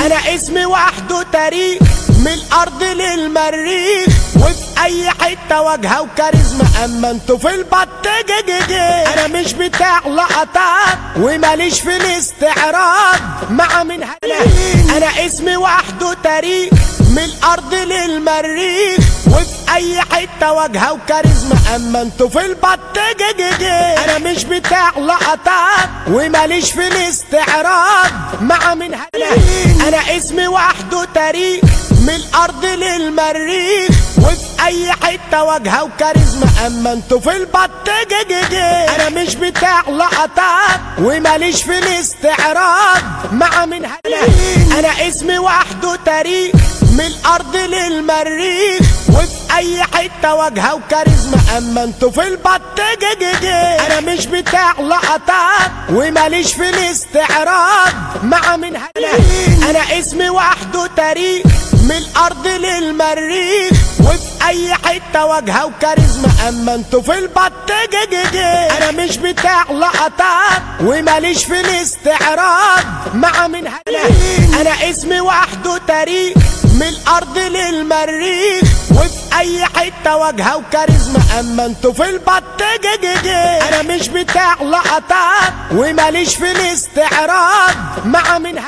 انا اسمي وحده تاريخ من الارض للمريخ، وفي اي حته واجهه وكاريزما، اما انتوا في البط جيجيجي. انا مش بتاع لقطات وماليش في الاستعراض مع من انا اسمي وحده تاريخ من الارض للمريخ، وفي اي حته واجهه وكاريزما، اما انتوا في البط جيجيجي. انا مش بتاع لقطات وماليش في الاستعراض مع من انا اسمي وحده تاريخ من الارض للمريخ، وفي اي حته واجهه وكاريزما، اما انتوا في البط جيجيجي. انا مش بتاع لقطات وماليش في الاستعراض مع من انا اسمي وحده تاريخ من الارض للمريخ، وفي اي حته واجهه وكاريزما، اما انتوا في البط جيجيجي. انا مش بتاع لقطات وماليش في الاستعراض مع من انا اسمي وحده تاريخ من الارض للمريخ، وفي اي حته واجهه وكاريزما، اما انتوا في البط جيجيجي. انا مش بتاع لقطات وماليش في الاستعراض مع من انا اسمي وحده تاريخ من الارض للمريخ، وفي اي حته واجهه وكاريزما، اما انتوا في البط جيجيجي. انا مش بتاع لقطات وماليش في الاستعراض مع من